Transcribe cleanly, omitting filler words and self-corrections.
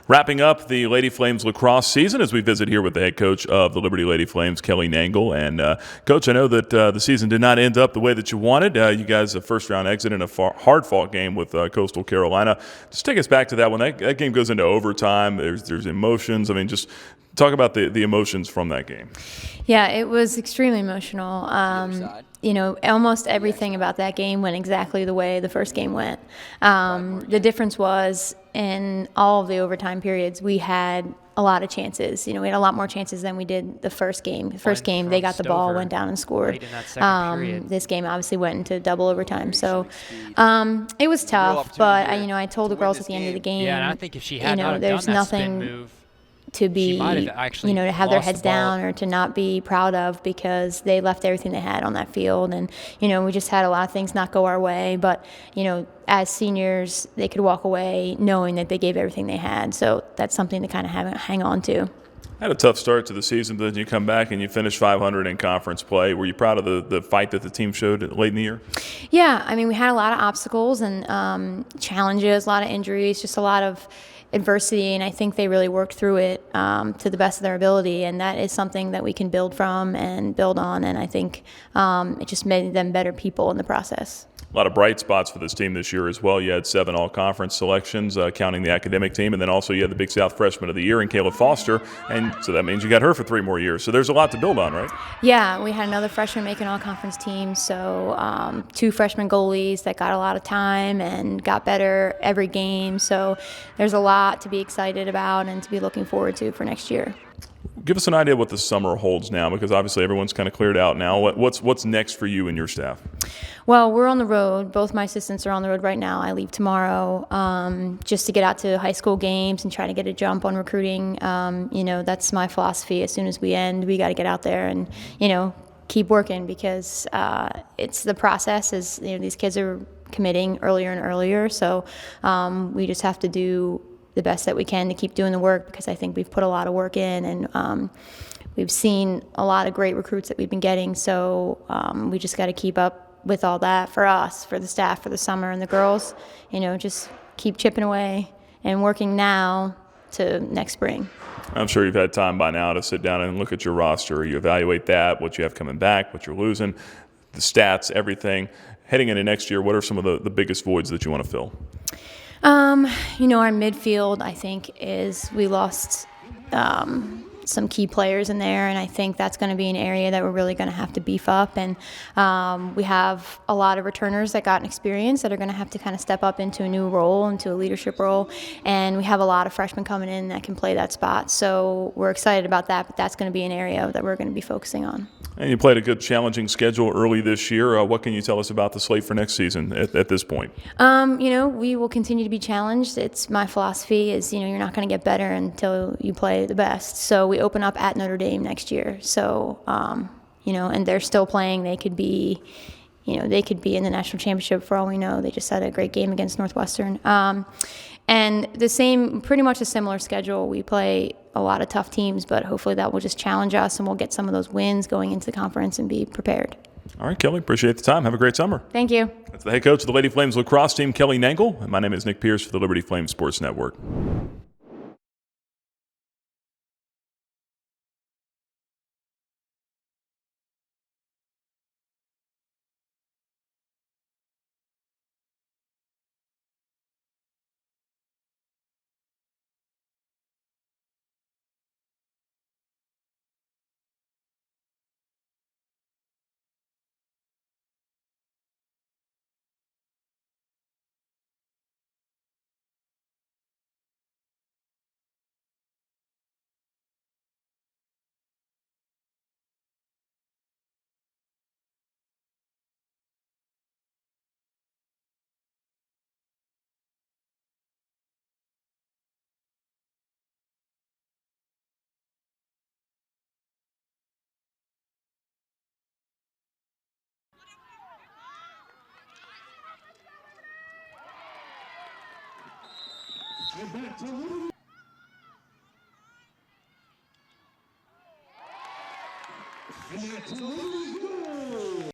Wrapping up the Lady Flames lacrosse season as we visit here with the head coach of the Liberty Lady Flames, Kelly Nangle. And, Coach, I know that the season did not end up the way that you wanted. You guys, a first-round exit in a hard-fought game with Coastal Carolina. Just take us back to that one. That game goes into overtime. There's emotions. I mean, just talk about the emotions from that game. Yeah, it was extremely emotional. Almost everything about that game went exactly the way the first game went. The difference was in all of the overtime periods, we had a lot of chances. We had a lot more chances than we did the first game. The first game, they got the ball, went down and scored. Right in that second period. This game obviously went into double overtime. So it was tough, but I told the girls at the end of the game, yeah, and I think if she had not have there's done that nothing spin move, to be, to have their heads down or to not be proud of, because they left everything they had on that field. And, we just had a lot of things not go our way. But, as seniors, they could walk away knowing that they gave everything they had. So that's something to kind of hang on to. Had a tough start to the season, but then you come back and you finish 500 in conference play. Were you proud of the fight that the team showed late in the year? Yeah, we had a lot of obstacles and challenges, a lot of injuries, just a lot of adversity, and I think they really worked through it to the best of their ability, and that is something that we can build from and build on, and I think it just made them better people in the process. A lot of bright spots for this team this year as well. You had 7 all-conference selections, counting the academic team, and then also you had the Big South Freshman of the Year in Kayla Foster, and so that means you got her for 3 more years. So there's a lot to build on, right? Yeah, we had another freshman make an all-conference team, so 2 freshman goalies that got a lot of time and got better every game. So there's a lot to be excited about and to be looking forward to for next year. Give us an idea what the summer holds now, because obviously everyone's kind of cleared out now. What's next for you and your staff? Well, we're on the road. Both my assistants are on the road right now. I leave tomorrow just to get out to high school games and try to get a jump on recruiting. That's my philosophy. As soon as we end, we got to get out there and, keep working, because it's the process. These kids are committing earlier and earlier. So we just have to do the best that we can to keep doing the work, because I think we've put a lot of work in, and we've seen a lot of great recruits that we've been getting. So we just got to keep up with all that for us, for the staff, for the summer, and the girls. Just keep chipping away and working now to next spring. I'm sure you've had time by now to sit down and look at your roster. You evaluate that, what you have coming back, what you're losing, the stats, everything. Heading into next year, what are some of the biggest voids that you want to fill? Our midfield, I think, we lost some key players in there, and I think that's going to be an area that we're really going to have to beef up. And we have a lot of returners that got experience that are going to have to kind of step up into a new role, into a leadership role. And we have a lot of freshmen coming in that can play that spot. So we're excited about that, but that's going to be an area that we're going to be focusing on. And you played a good, challenging schedule early this year. What can you tell us about the slate for next season at this point? We will continue to be challenged. It's my philosophy is, you're not going to get better until you play the best. So we open up at Notre Dame next year. So, and they're still playing. They could be, they could be in the national championship for all we know. They just had a great game against Northwestern. And pretty much a similar schedule. We play a lot of tough teams, but hopefully that will just challenge us and we'll get some of those wins going into the conference and be prepared. All right, Kelly, appreciate the time. Have a great summer. Thank you. That's the head coach of the Lady Flames lacrosse team, Kelly Nangle. And my name is Nick Pierce for the Liberty Flames Sports Network. And back to Liberty. And back to Liberty.